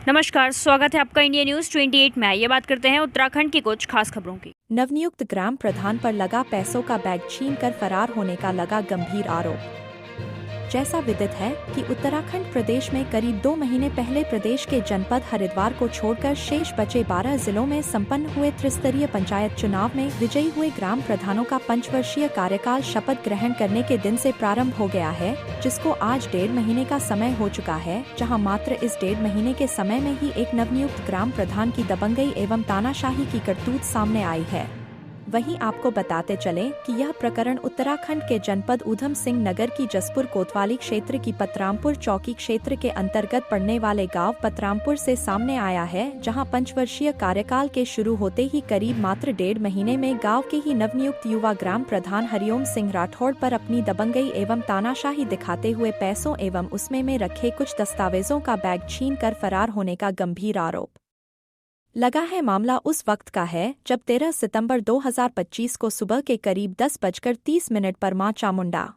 नमस्कार, स्वागत है आपका इंडिया न्यूज 28 में। ये बात करते हैं उत्तराखंड की कुछ खास खबरों की। नवनियुक्त ग्राम प्रधान पर लगा पैसों का बैग छीनकर फरार होने का लगा गंभीर आरोप। जैसा विदित है कि उत्तराखंड प्रदेश में करीब 2 महीने पहले प्रदेश के जनपद हरिद्वार को छोड़कर शेष बचे 12 जिलों में संपन्न हुए त्रिस्तरीय पंचायत चुनाव में विजयी हुए ग्राम प्रधानों का 5 वर्षीय कार्यकाल शपथ ग्रहण करने के दिन से प्रारंभ हो गया है, जिसको आज 1.5 महीने का समय हो चुका है, जहां मात्र इस 1.5 महीने के समय में ही एक नवनियुक्त ग्राम प्रधान की दबंगई एवं तानाशाही की करतूत सामने आई है। वहीं आपको बताते चलें कि यह प्रकरण उत्तराखंड के जनपद ऊधम सिंह नगर की जसपुर कोतवाली क्षेत्र की पतरामपुर चौकी क्षेत्र के अंतर्गत पड़ने वाले गांव पतरामपुर से सामने आया है, जहां 5 वर्षीय कार्यकाल के शुरू होते ही करीब मात्र 1.5 महीने में गांव के ही नवनियुक्त युवा ग्राम प्रधान हरिओम सिंह राठौड़ पर अपनी दबंगई एवं तानाशाही दिखाते हुए पैसों एवं उसमें में रखे कुछ दस्तावेजों का बैग छीन कर फरार होने का गंभीर आरोप लगा है। मामला उस वक्त का है जब 13 सितंबर 2025 को सुबह के करीब 10:30 पर मां चामुंडा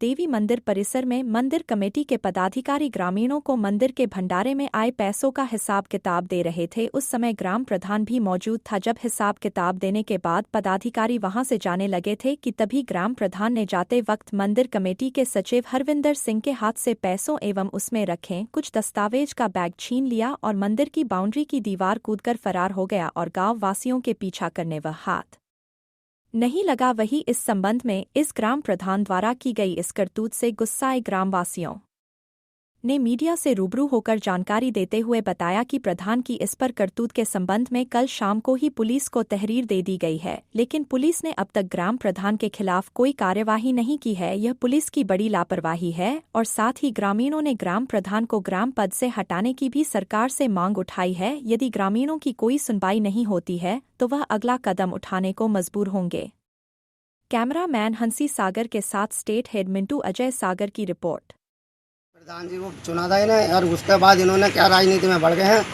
देवी मंदिर परिसर में मंदिर कमेटी के पदाधिकारी ग्रामीणों को मंदिर के भंडारे में आए पैसों का हिसाब किताब दे रहे थे। उस समय ग्राम प्रधान भी मौजूद था। जब हिसाब किताब देने के बाद पदाधिकारी वहां से जाने लगे थे कि तभी ग्राम प्रधान ने जाते वक्त मंदिर कमेटी के सचिव हरविंदर सिंह के हाथ से पैसों एवं उसमें रखे कुछ दस्तावेज का बैग छीन लिया और मंदिर की बाउंड्री की दीवार कूदकर फरार हो गया और गाँव वासियों के पीछा करने वह हाथ नहीं लगा। वही इस संबंध में इस ग्राम प्रधान द्वारा की गई इस करतूत से गुस्साए ग्रामवासियों ने मीडिया से रूबरू होकर जानकारी देते हुए बताया कि प्रधान की इस पर करतूत के संबंध में कल शाम को ही पुलिस को तहरीर दे दी गई है, लेकिन पुलिस ने अब तक ग्राम प्रधान के खिलाफ कोई कार्यवाही नहीं की है। यह पुलिस की बड़ी लापरवाही है और साथ ही ग्रामीणों ने ग्राम प्रधान को ग्राम पद से हटाने की भी सरकार से मांग उठाई है। यदि ग्रामीणों की कोई सुनवाई नहीं होती है तो वह अगला कदम उठाने को मजबूर होंगे। कैमरामैन हंसी सागर के साथ स्टेट हेड मिंटू अजय सागर की रिपोर्ट। प्रधान जी को चुना था इन्हें और उसके बाद इन्होंने क्या राजनीति में बढ़ गए हैं।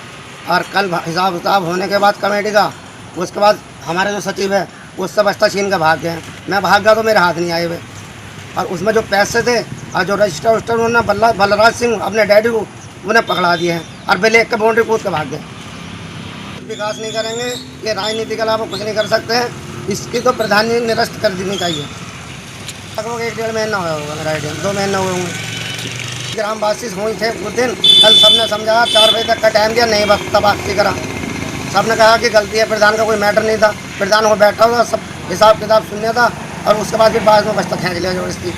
और कल हिसाब किताब होने के बाद कमेटी का, उसके बाद हमारे जो सचिव है उससे बस्ता छीन कर भाग गए। मैं भाग गया तो मेरे हाथ नहीं आए हुए, और उसमें जो पैसे थे और जो रजिस्टर उन्होंने बलराज सिंह अपने डैडी को उन्हें पकड़ा दिए हैं और बिल एक के बाउंड्री कूद के भाग गए। विकास नहीं करेंगे, ये राजनीति के अलावा कुछ नहीं कर सकते हैं। इसकी तो प्रधान जी निरस्त कर देनी चाहिए। लगभग 1-1.5 महीना हुआ होगा, मेरा आइडिया 2 महीने हुए होंगे। ग्रामवासी हुई थे उस दिन, कल सबने समझाया, 4 बजे तक का टाइम दिया, नहीं वक्त बात करा। सबने कहा कि गलती है, प्रधान का कोई मैटर नहीं था। प्रधान को बैठा हुआ सब हिसाब किताब सुनने था और उसके बाद फिर बाद में बस्ता खींच लिया जबरदस्ती।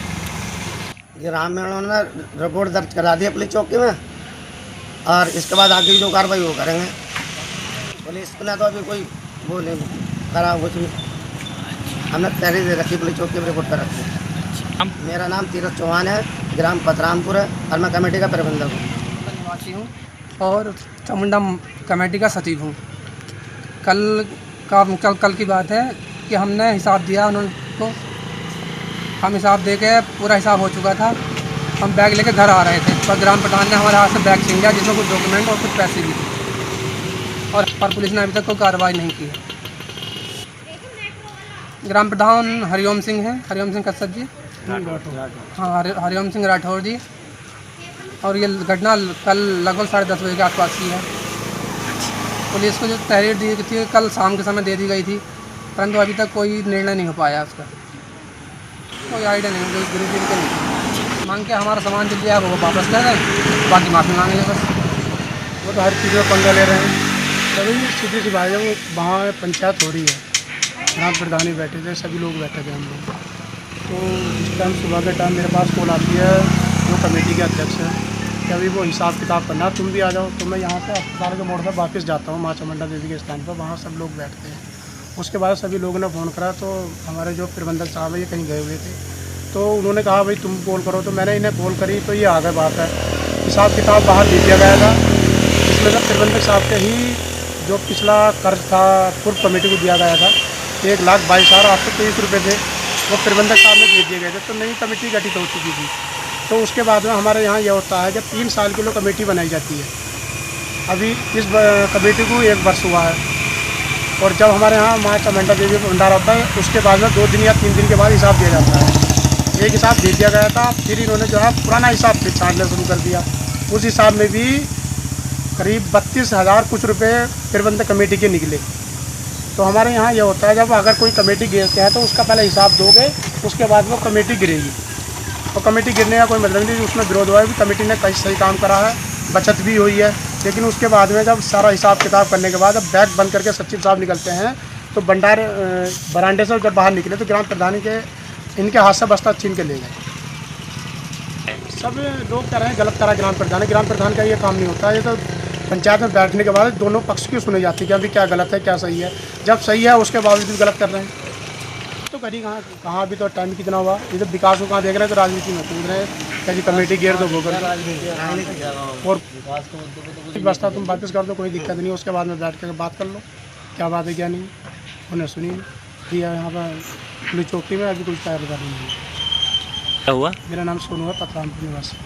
ग्रामीणों ने रिपोर्ट दर्ज करा दी पुलिस चौकी में और इसके बाद आगे जो कार्रवाई वो करेंगे। पुलिस ने तो अभी कोई वो नहीं करा, कुछ भी हमने तहरीर दे रखी, पुलिस चौकी में रिपोर्ट कर रखी। मेरा नाम तीरथ चौहान है, ग्राम पतरामपुर है और मैं कमेटी का प्रबंधक हूँ। निवासी हूँ और चामुंडा कमेटी का सचिव हूँ। कल की बात है कि हमने हिसाब दिया उनको। हम हिसाब दे के पूरा हिसाब हो चुका था। हम बैग लेके घर आ रहे थे पर ग्राम प्रधान ने हमारे हाथ से बैग छीन लिया, जिसमें कुछ डॉक्यूमेंट और कुछ पैसे भी थे, और पर पुलिस ने अभी तक कोई कार्रवाई नहीं की है। ग्राम प्रधान हरिओम सिंह है, हरिओम सिंह कश्यप जी, हाँ हरिओम सिंह राठौड़ जी। और ये घटना कल लगभग 10:30 बजे के आसपास की है। पुलिस को जो तहरीर दी थी कल शाम के समय दे दी गई थी, परंतु अभी तक कोई निर्णय नहीं हो पाया उसका। कोई आइडिया नहीं, कोई गिरी के नहीं। मांग के हमारा सामान जो दिया है वो वापस कर दें, बाकी माफ़ी मांग लें बस। वो तो हर चीज़ में पंगा ले रहे हैं। तभी सीधी सी बात है, वहाँ पंचायत हो रही है, ग्राम प्रधान ही बैठे थे, सभी लोग बैठे थे हम लोग। तो जिस टाइम सुबह के टाइम मेरे पास कॉल आती है जो कमेटी के अध्यक्ष है कि अभी वो हिसाब किताब करना, तुम भी आ जाओ। तो मैं यहाँ से अस्पताल के मोड़ से वापस जाता हूँ माँ चामुंडा देवी के स्थान पर, वहाँ सब लोग बैठते हैं। उसके बाद सभी लोगों ने फ़ोन करा तो हमारे जो प्रबंधक साहब है ये कहीं गए हुए थे, तो उन्होंने कहा भाई तुम कॉल करो। तो मैंने इन्हें कॉल करी तो ये आगे बात है, हिसाब किताब बाहर दे दिया गया था। इसमें से प्रबंधक साहब के ही जो पिछला कर्ज था पूर्व कमेटी को दिया गया था 1,22,823 रुपये थे, वो प्रबंधक साहब ने दे दिए गए थे। तो नई कमेटी गठित हो चुकी थी। तो उसके बाद में हमारे यहाँ यह होता है कि 3 साल के लिए कमेटी बनाई जाती है। अभी इस कमेटी को 1 वर्ष हुआ है, और जब हमारे यहाँ माँ चामुंडा देवी का भंडारा होता है उसके बाद में 2 दिन या 3 दिन के बाद हिसाब दिया जाता है। एक हिसाब दे दिया गया था, फिर इन्होंने जो है पुराना हिसाब फिर छांटना शुरू कर दिया। उस हिसाब में भी करीब 32,000 कुछ रुपए प्रबंधक कमेटी के निकले। तो हमारे यहाँ ये होता है, जब अगर कोई कमेटी गिरते हैं तो उसका पहले हिसाब दोगे, उसके बाद वो कमेटी गिरेगी। तो कमेटी गिरने का कोई मतलब नहीं, उसमें विरोध हुआ है भी कमेटी ने कई सही काम करा है, बचत भी हुई है। लेकिन उसके बाद में जब सारा हिसाब किताब करने के बाद जब बैग बंद करके सचिव साहब निकलते हैं तो बरांडे से जब बाहर निकले तो ग्राम प्रधान के इनके हाथ से बस्ता छीन के ले गए। सब लोग कह रहे हैं गलत करा ग्राम प्रधान। ग्राम प्रधान का ये काम नहीं होता, ये तो पंचायत में बैठने के बाद दोनों पक्ष की सुनी जाती है कि अभी क्या गलत है क्या सही है। जब सही है उसके बावजूद गलत कर रहे हैं तो कहीं कहाँ अभी तो टाइम कितना हुआ, ये तो विकास को कहाँ देख रहे हैं तो राजनीति में कूद रहे हैं, कैसी कमेटी गिर दो वो कर। और व्यवस्था तुम वापस कर दो, कोई दिक्कत नहीं, उसके बाद में बैठ कर बात कर लो क्या बात है क्या नहीं। उन्हें सुनी दिया यहाँ पर पुलिस चौकी में, अभी कुछ कार्रवाई नहीं है। क्या हुआ? मेरा नाम सोनू है, पतरामपुर निवासी।